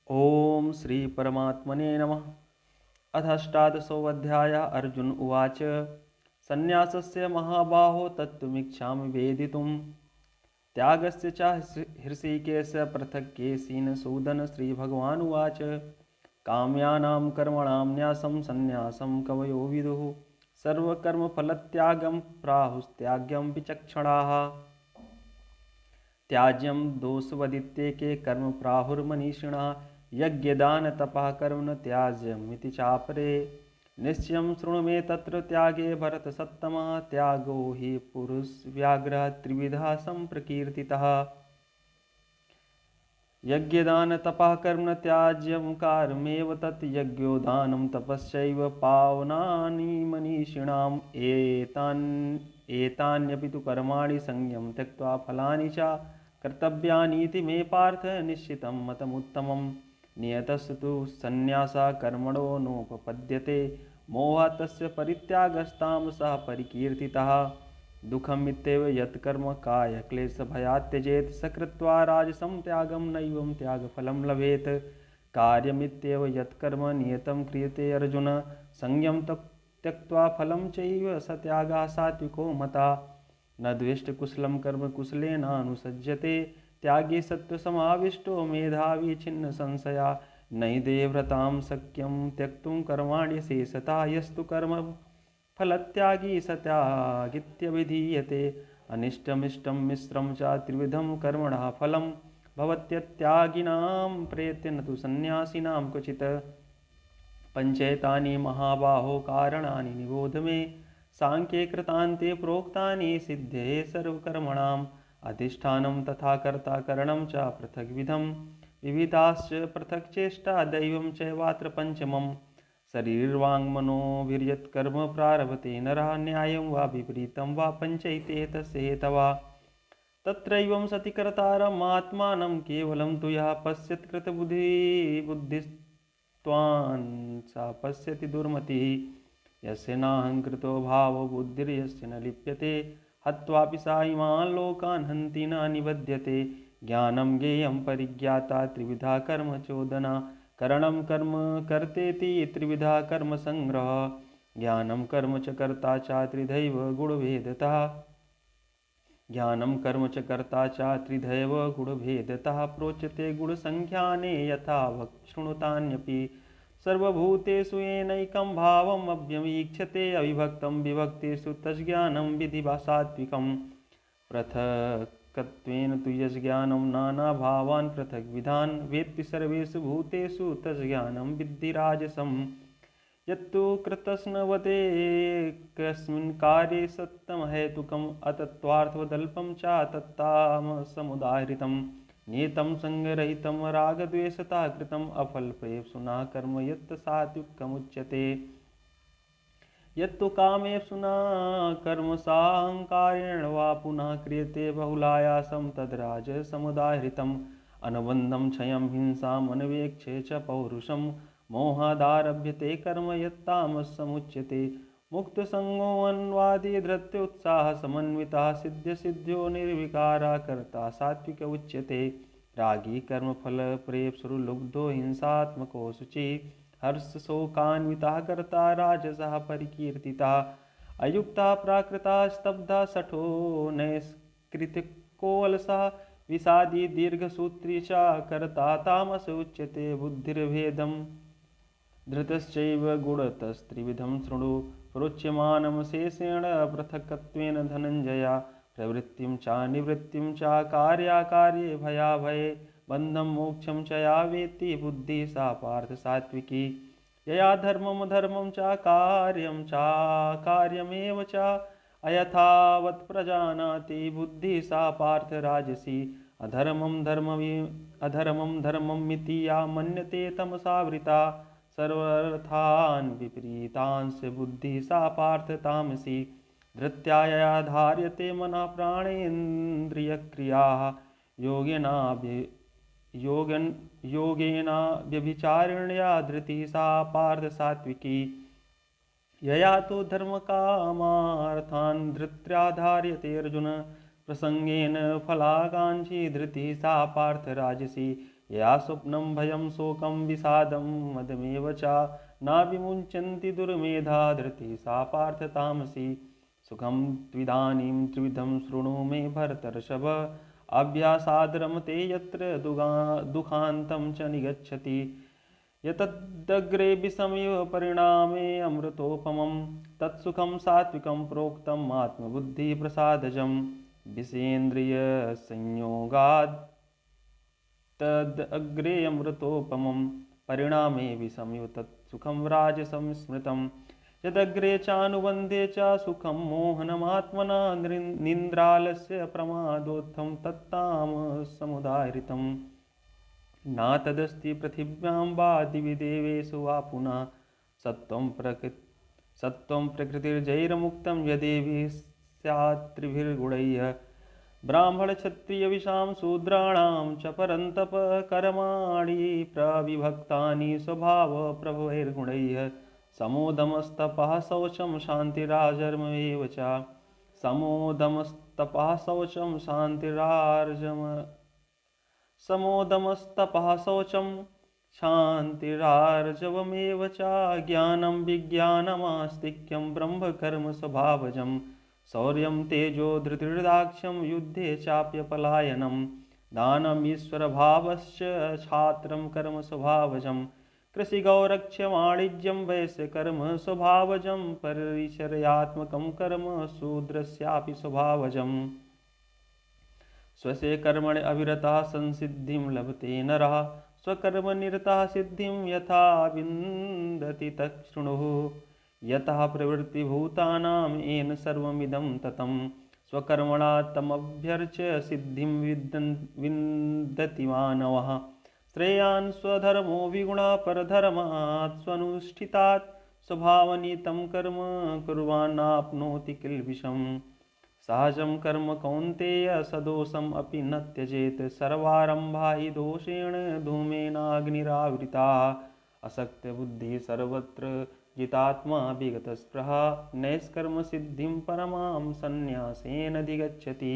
ओम श्री परमात्मने नमः। अथ अष्टादशोऽध्यायः। अर्जुन उवाच संन्यासस्य महाबाहो तत्त्वमिच्छामि वेदितुं त्यागस्य च हृषीकेश पृथक् केशिन सूदन। श्रीभगवानुवाच काम्यानां कर्मणां न्यासं संन्यासं कवयो विदुः सर्वकर्मफलत्यागं प्राहुस्त्याज्यं विचक्षणाः। त्याज्यं दोषवदित्येके कर्म प्राहुर्मनीषिणः यज्ञदानतपः कर्म न त्याज्यमिति चापरे। निश्चयं शृणु मे तत्र त्यागे भरतसत्तमः त्यागो हि पुरुषव्याघ्रः त्रिविधः सम्प्रकीर्तितः। यज्ञदानतपः कर्म न त्याज्यं कारमेव तत् यज्ञो दानं तपश्चैव पावनानि मनीषिणाम् एतान्यपि तु कर्माणि संयम त्यक्त्वा फलानि च कर्तव्यानीति मे पार्थ निश्चितं मतमुत्तमम्। नियतस्तु तु संन्यासः कर्मणो नोपपद्यते मोहात् तस्य परित्यागस्तामसः परिकीर्तितः। दुःखमित्येव यत्कर्म कायक्लेशभयात् त्यजेत् स कृत्वा राजसं त्यागं नैवं त्यागफलं लभेत्। कार्यमित्येव यत्कर्म नियतं क्रियते अर्जुन संयम त्यक्त्वा फलं चैव स त्यागः सात्विको मतः। न द्वेष्ट कुशलं कर्म कुशलेनानुसज्जते त्यागी सत्त्वसमाविष्टो मेधावी छिन्न संशया। नहि देवव्रतां शक्यं त्यक्तुं कर्माणि शेषतः यस्तु कर्म फलत्यागी स त्यागित्यभिधीयते। अनिष्टमिष्टं मिश्रं च त्रिविधं कर्मणः फलं भवत्यत्यागिनां प्रयत्य न तु सन्न्यासिनां क्वचित्। पञ्चैतानि महाबाहो कारणानि निबोध मे सांख्ये कृतान्ते प्रोक्तानि सिद्धये सर्वकर्मणाम् अधिष्ठानं तथा कर्ता करणं च पृथग्विधं विविधाश्च पृथक् चेष्टा दैवं चैवात्र पञ्चमम्। शरीरवाङ्मनोभिर्यत्कर्म प्रारभते नरः न्यायं वा विपरीतं वा पञ्चैते तस्य हेतवः। तत्रैवं सति कर्तारम् आत्मानं केवलं तु यः पश्यत् कृतबुद्धिस्त्वान् स पश्यति दुर्मतिः। यस्य नाहङ्कृतो भावो बुद्धिर्यस्य न लिप्यते हत्वापि सा इमान् लोकान् हन्ति न निबध्यते। ज्ञानं ज्ञेयं परिज्ञाता त्रिविधा कर्म चोदना करणं कर्म कर्तेति त्रिविधा कर्म संग्रह। ज्ञानं कर्म च कर्ता च त्रिधैव गुणभेदतः ज्ञानं कर्म च कर्ता च त्रिधैव गुणभेदतः प्रोच्यते गुणसंख्याने यथा शृणुतान्यपि। सर्वभूतेषु येनैकं भावम् अव्यवीक्ष्यते अविभक्तं विभक्तेषु तज्ज्ञानं विधिवा सात्विकम्। पृथक्त्वेन तु यज्ज्ञानं नानाभावान् पृथग्विधान् वेत्ति सर्वेषु भूतेषु तज्ज्ञानं विद्धि राजसम्। यत्तु कृतस्नवदेकस्मिन् कार्ये सत्तमहेतुकम् अतत्त्वार्थवदल्पं च तत्तामसमुदाहृतं नियतं सङ्गरहितं रागद्वेषतः कृतम् अफलप्रेप्सुना कर्म यत् सात्विकमुच्यते। यत्तु कामेप्सुना कर्म साहंकारेण वा पुनः क्रियते बहुलायासं तद्राजसमुदाहृतम्। अनुबन्धं क्षयं हिंसाम् अनवेक्ष्य च पौरुषं मोहादारभ्यते कर्म यत्तामसमुच्यते। मुक्तसङ्गोऽन्वादी धृत्योत्साहसमन्वितः सिद्ध्यसिद्ध्यो निर्विकारा कर्ता सात्विक उच्यते। रागी कर्मफलप्रेप्सुर्लुब्धो हिंसात्मको शुचिः हर्षशोकान्वितः कर्ता राजसः परिकीर्तितः। अयुक्तः प्राकृतः स्तब्धः शठो नैष्कृतिकोऽलसः विषादी दीर्घसूत्री च कर्ता तामस उच्यते। बुद्धिर्भेदं धृतश्चैव गुणतस्त्रिविधं शृणु प्रोच्यमानं शेषेण पृथक्त्वेन धनञ्जय। प्रवृत्तिं च निवृत्तिं च कार्याकार्ये भयाभये बन्धं मोक्षं च या वेत्ति बुद्धिः सा पार्थ सात्विकी। यया धर्मं धर्मं च कार्यमेव च अयथावत् प्रजानाति बुद्धिः सा पार्थ राजसी। अधर्मं धर्ममिति या मन्यते तमसावृता सर्वार्थान् विपरीतांश बुद्धिः सा पार्थ तामसी। धृत्या यया धार्यते मनः प्राणेन्द्रियक्रियाः योगेन व्यभिचारिण्या धृतिः सा पार्थ सात्विकी। यया तु धर्मकामार्थान् धृत्या धार्यते अर्जुन प्रसंगेन फलाकांक्षी धृतिः सा पार्थ राजसी। या स्वप्नं भयं शोकं विषादं मदमेव च न विमुञ्चन्ति दुर्मेधा धृति सा पार्थ तामसी सुखं त्विदानीं त्रिविधं शृणु मे भरतर्षभ अभ्यासाद् रमते यत्र दुःखान्तं च निगच्छति यतदग्रे विषमिव परिणामे अमृतोपमं तत्सुखं सात्विकं प्रोक्तम् आत्मबुद्धिप्रसादजं विषेन्द्रियसंयोगात् तदग्रे अमृतोपमं परिणामे विषमिव तत्सुखं राजसं स्मृतं यदग्रे चानुबन्धे च सुखं मोहनमात्मना निन्द्रालस्य प्रमादोत्थं तत्तामसमुदाहृतम् न तदस्ति पृथिव्यां वा दिवि देवेषु वा पुनः सत्त्वं प्रकृतिर्जैर्मुक्तं यदेभिः स्यात् त्रिभिर्गुणैः ब्राह्मणक्षत्रियविषां शूद्राणां च परन्तप कर्माणि प्रविभक्तानि स्वभावप्रभवैर्गुणैः समोदमस्तपः शौचं शान्तिरार्जवमेव च समोदमस्तपः शौचं समोदमस्तपः शौचं शान्तिरार्जवमेव च ज्ञानं विज्ञानमास्तिक्यं ब्रह्मकर्म स्वभावजं शौर्यं तेजो धृतिर्दाक्ष्यं युद्धे चाप्यपलायनं दानमीश्वरभावश्च छात्रं कर्म स्वभावजं कृषिगौरक्ष्यवाणिज्यं वैश्यकर्म स्वभावजं परिचर्यात्मकं कर्म शूद्रस्यापि स्वभावजम् स्वस्य कर्मणि अविरतः संसिद्धिं लभते नरः स्वकर्मनिरतः सिद्धिं यथा विन्दति तच्छृणुः यतः प्रवृत्तिभूतानां येन सर्वमिदं ततं स्वकर्मणा तमभ्यर्च्य सिद्धिं विन्दति मानवः श्रेयान् स्वधर्मो विगुणः परधर्मात् स्वनुष्ठितात् स्वभावनीतं कर्म कुर्वान्नाप्नोति किल्बिषम् सहजं कर्म कौन्तेय सदोषम् अपि न त्यजेत् सर्वारम्भा हि दोषेण धूमेनाग्निरावृताः असक्तबुद्धिः सर्वत्र जितात्मा विगतस्पृहा नैष्कर्मसिद्धिं परमां सन्न्यासेनाधिगच्छति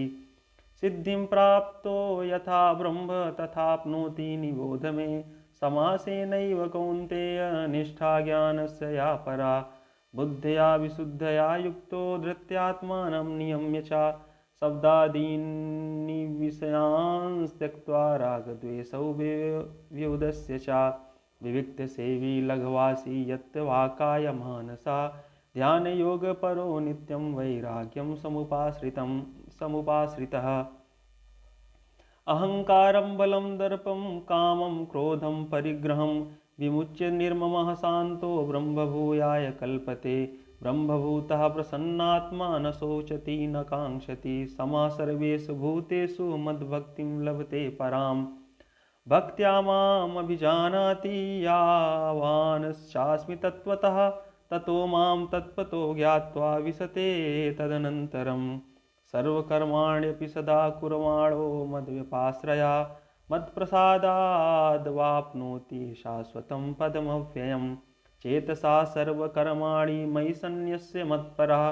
सिद्धिं प्राप्तो यथा ब्रह्म तथाप्नोति निबोध मे समासेनैव कौन्तेय निष्ठा ज्ञानस्य या परा बुद्धया विशुद्धया युक्तो धृत्यात्मानं नियम्य च शब्दादीनि विषयान् त्यक्त्वा रागद्वेषौ व्युदस्य च विविक्तसेवी लघ्वासी यत्वाकाय मानसा ध्यानयोगपरो नित्यं वैराग्यं समुपाश्रितः अहंकारं बलं दर्पं कामं क्रोधं परिग्रहं विमुच्य निर्ममः शान्तो ब्रह्मभूयाय कल्पते ब्रह्मभूतः प्रसन्नात्मा न शोचति न काङ्क्षति समः सर्वेषु भूतेषु मद्भक्तिं लभते परां भक्त्या मामभिजानाति यावानश्चास्मि तत्त्वतः ततो मां तत्त्वतो ज्ञात्वा विशते तदनन्तरम् सर्वकर्माण्यपि सदा कुर्वाणो मद्व्यपाश्रया मत्प्रसादाद्वाप्नोति शाश्वतं पदमव्ययं चेतसा सर्वकर्माणि मयि सन्न्यस्य मत्परः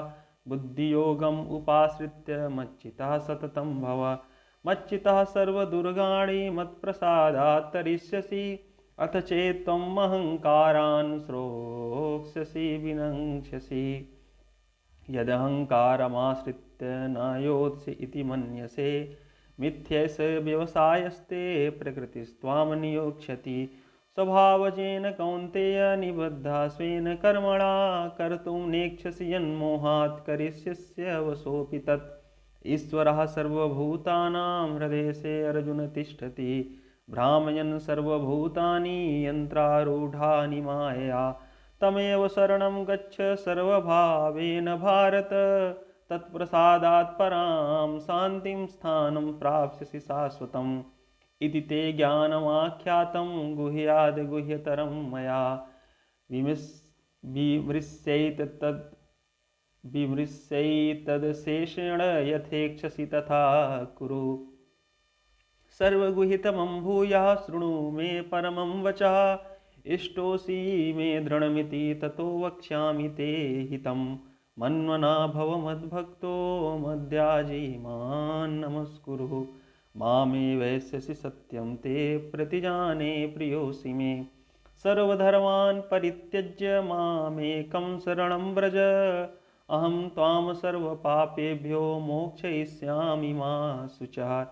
बुद्धियोगम् उपाश्रित्य मच्चितः सततं भव मच्चितः सर्वदुर्गाणि मत्प्रसादात् तरिष्यसि अथ चेत्त्वम् अहङ्कारान् श्रोक्ष्यसि विनङ्क्ष्यसि यदहङ्कारमाश्रित्य न योत्स्य इति मन्यसे मिथ्यैष व्यवसायस्ते प्रकृतिस्त्वां नियोक्ष्यति स्वभावजेन कौन्तेय निबद्धा स्वेन कर्मणा कर्तुं नेक्षसि यन्मोहात् करिष्यस्य वशोऽपि तत् ईश्वरः सर्वभूतानां हृदये अर्जुन तिष्ठति भ्रामयन् सर्वभूतानि यन्त्रारूढानि मायया तमेव शरणं गच्छ सर्वभावेन भारत तत्प्रसादात् परां शान्तिं स्थानं प्राप्स्यसि शाश्वतम् इति ते ज्ञानमाख्यातं गुह्याद् गुह्यतरं मया विमृश्यैतदशेषेण यथेक्षसि तथा कुरु सर्वगुह्यतमं भूयः शृणु मे परमं वचः इष्टोऽसि मे दृढमिति ततो वक्ष्यामि ते हितं मन्मना भव मद्भक्तो मद्याजी मां नमस्कुरु मामे वैश्यसि सत्यं ते प्रतिजाने प्रियोऽसि मे। सर्वधर्मान् परित्यज्य मामेकं शरणं व्रज, अहं त्वां सर्वपापेभ्यो मोक्षयिष्यामि मा शुचः।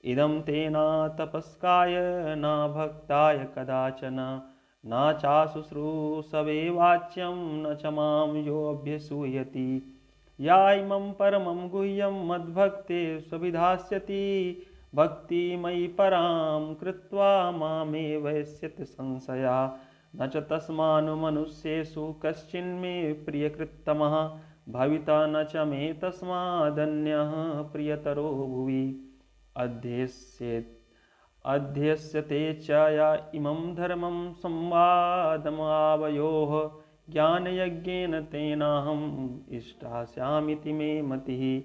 इदं ते न तपस्काय न भक्ताय कदाचन, न चाशुश्रूषवे वाच्यं न च मां योऽभ्यसूयति। या इमं परमं गुह्यं मद्भक्ते स्वभिधास्यति, भक्तिमयि परां कृत्वा मामेवैष्यति संशया। न च तस्मान् मनुष्येषु कश्चिन्मे प्रियकृत्तमः, भविता न च मे तस्मादन्यः प्रियतरो भुवि। अध्यस्यते च या इमं धर्मं संवादमावयोः, ज्ञानयज्ञेन तेनाहम् इष्टास्यामिति मे मतिः।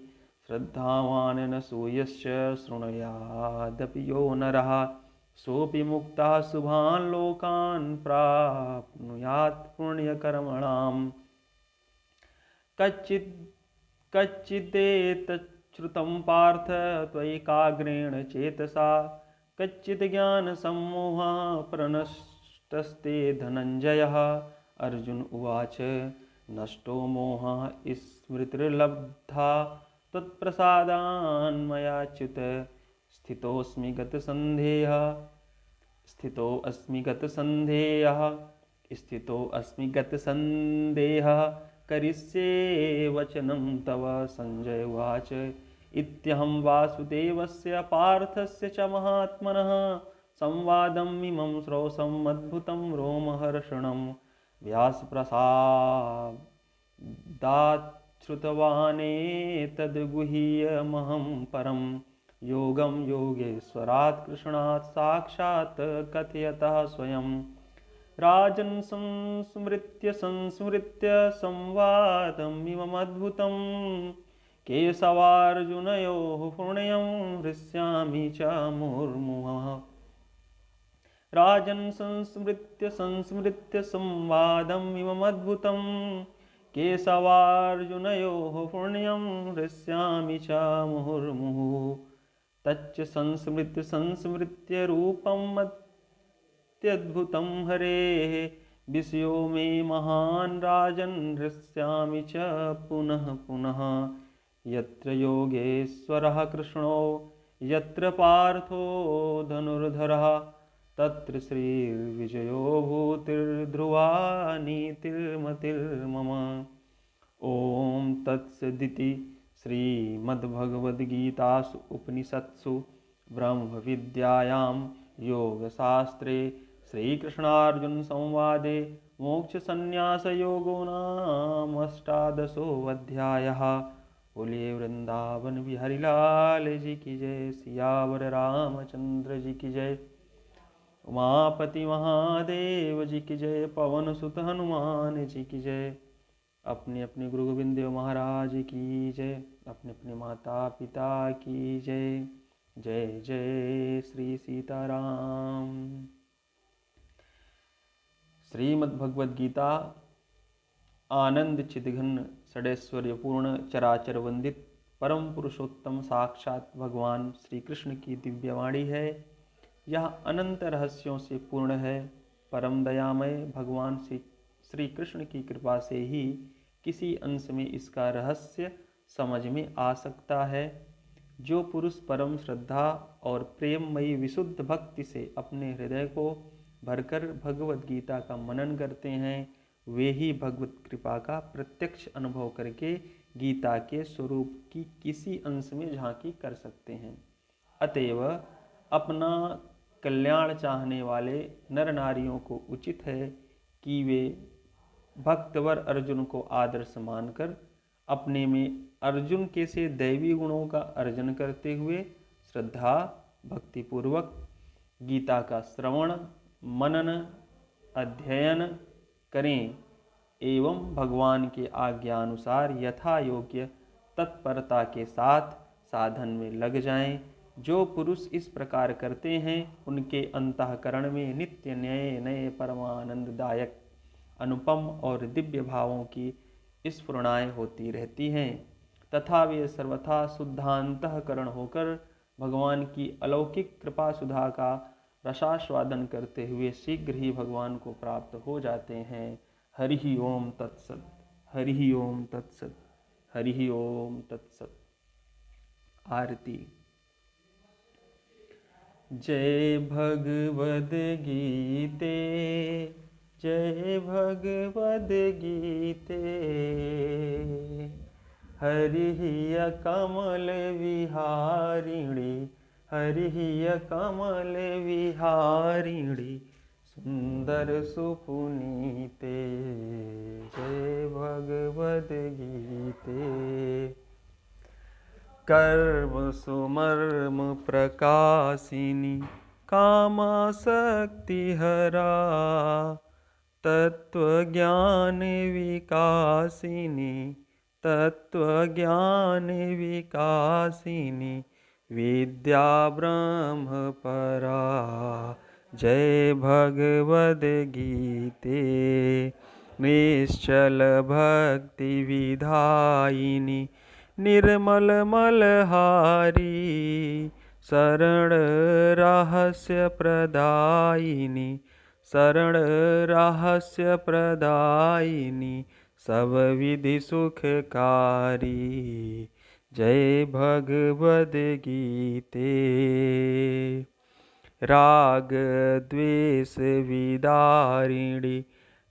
श्रद्धावान् न सूयश्च शृणुयादपि यो नरः, सोऽपि मुक्तः शुभान् लोकान् प्राप्नुयात् पुण्यकर्मणाम्। कच्चिदेतच्छ्रुतं पार्थ त्वयैकाग्रेण चेतसा, कच्चित् ज्ञानसम्मोहः प्रनष्टस्ते धनञ्जयः। अर्जुन उवाच नष्टो मोहः स्मृतिर्लब्धा त्वत्प्रसादान्मयाच्युत, स्थितोऽस्मि गतसन्देहः करिष्ये वचनं तव। संजय उवाच इत्यहं वासुदेवस्य पार्थस्य च महात्मनः, संवादम् इमं श्रौषम् अद्भुतं रोमहर्षणं। व्यासप्रसादाच्छ्रुतवानेतद्गुह्यमहं परं, योगं योगेश्वरात् कृष्णात् साक्षात् कथयतः स्वयं। राजन् संस्मृत्य संवादमिममद्भुतं, केशवार्जुनयोः पुण्यं हृष्यामि च मुहुर्मुहुः। राजन् संस्मृत्य संवादमिममद्भुतं, केशवार्जुनयोः पुण्यं हृष्यामि च मुहुर्मुहुः। तच्च संस्मृत्य रूपं अत्यद्भुतं हरेः, विषयो मे महान् राजन् हृष्यामि च पुनः पुनः। यत्र योगेश्वरः कृष्णो यत्र पार्थो धनुर्धरः, तत्र श्रीर्विजयो भूतिर्ध्रुवा नीतिर्मतिर्मम। ॐ तत्सदिति श्रीमद्भगवद्गीतासु उपनिषत्सु ब्रह्मविद्यायां योगशास्त्रे श्रीकृष्णार्जुनसंवादे मोक्षसंन्यासयोगो नाम अष्टादशोऽध्यायः। बोलिए वृंदावन बिहारी लाल जी की जय। सियावर रामचंद्र जी की जय। उमापति महादेव जी की जय। पवन सुत हनुमान जी की जय। अपने अपने गुरु गोविंद देव महाराज की जय। अपने अपने माता पिता की जय। जय जय श्री सीताराम। श्रीमद्भगवद गीता आनंद चिदघन षडैश्वर्य पूर्ण चराचर वंदित परम पुरुषोत्तम साक्षात भगवान श्री कृष्ण की दिव्यवाणी है। यह अनंत रहस्यों से पूर्ण है। परम दयामय भगवान श्री कृष्ण की कृपा से ही किसी अंश में इसका रहस्य समझ में आ सकता है। जो पुरुष परम श्रद्धा और प्रेममयी विशुद्ध भक्ति से अपने हृदय को भरकर भगवद गीता का मनन करते हैं, वे ही भगवत कृपा का प्रत्यक्ष अनुभव करके गीता के स्वरूप की किसी अंश में झांकी कर सकते हैं। अतएव अपना कल्याण चाहने वाले नर नारियों को उचित है कि वे भक्तवर अर्जुन को आदर्श मानकर अपने में अर्जुन के से दैवी गुणों का अर्जन करते हुए श्रद्धा भक्तिपूर्वक गीता का श्रवण मनन अध्ययन करें एवं भगवान के आज्ञानुसार यथा योग्य तत्परता के साथ साधन में लग जाएं। जो पुरुष इस प्रकार करते हैं उनके अंतःकरण में नित्य नए नए परमानंददायक अनुपम और दिव्य भावों की स्फुरणाएँ होती रहती हैं तथा वे सर्वथा शुद्धांतःकरण होकर भगवान की अलौकिक कृपा सुधा का रसास्वादन करते हुए शीघ्र ही भगवान को प्राप्त हो जाते हैं। हरि ओम तत्सत। हरि ओम तत्सत। हरि ओम तत्सत। आरती। जय भगवद गीते, जय भगवद गीते, हरिः कमल विहारिणी, हरिः कमल विहारिणी, सुंदर सुपुनीते। जय भगवद गीते। कर्म सुमर्म प्रकाशिनी, कामासक्ति हरा, तत्वज्ञान विकासिनी, तत्वज्ञान विकासिनी, विद्या ब्रह्म परा। जय भगवद गीते। निश्चल भक्ति विधायिनी, निर्मल मलहारी, शरण रहस्य प्रदायिनी, शरण रहस्य प्रदायिनी, सब विधि सुखकारी। जय भगवद गीते। राग द्वेष विदारिणी,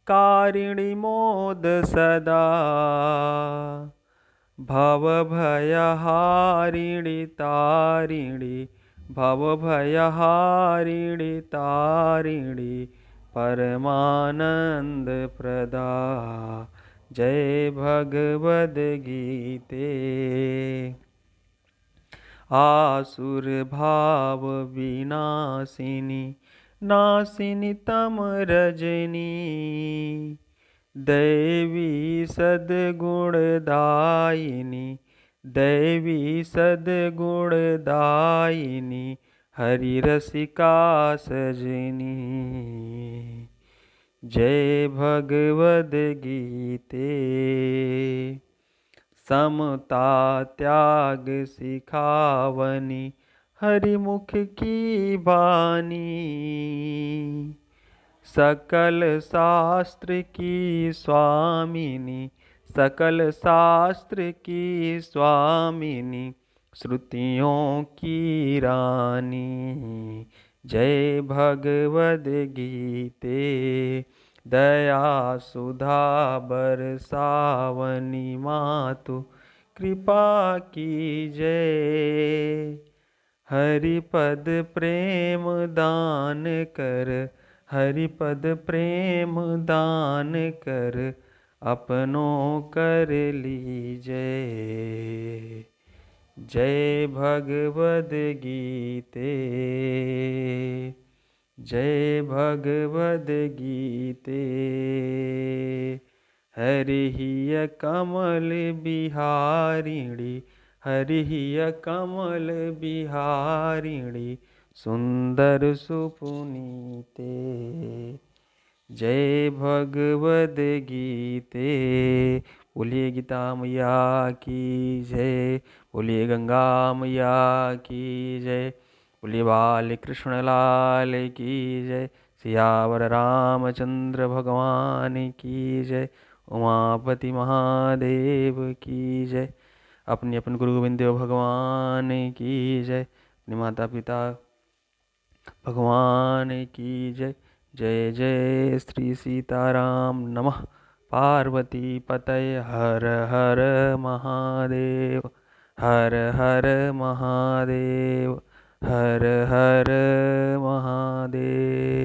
कारिणी मोद सदा, भव भयहारिणी तारिणी, भव भयहारिणी तारिणी, परमानंद प्रदा। जय भगवद गीते। आसुर भाव विनाशिनी, नाशिनी तम रजनी, दैवी सद्गुणदायिनी, दैवी सद्गुणदायिनी, हरि रसिका सजनी। जय भगवद गीते। समता त्याग सिखावनी, हरिमुख की बानी, सकल शास्त्र की स्वामिनी, सकल शास्त्र की स्वामिनी, श्रुतियों की रानी। जय भगवद गीते। दया सुधा बरसावनी, मातु कृपा की जय। हरिपद प्रेम दान कर, हरिपद प्रेम दान कर, अपनों कर लीजय। जय भगवद गीते। जय भगवद गीते। हरिः कमल बिहारिणी, हरिः कमल बिहारिणी, सुंदर सुपुनीते। जय भगवद गीते। बोलिए गीता मैया की जय। बोलिए गंगा मैया की जय। बोलिए बाल कृष्ण लाल की जय। सियावर रामचंद्र भगवान की जय। उमापति महादेव की जय। अपने अपन गुरु गोविंद देव भगवान की जय। अपने माता पिता भगवान की जय। जय जय श्री सीताराम। नमः पार्वती पतये। हर हर महादेव। हर हर महादेव। हर हर महादेव।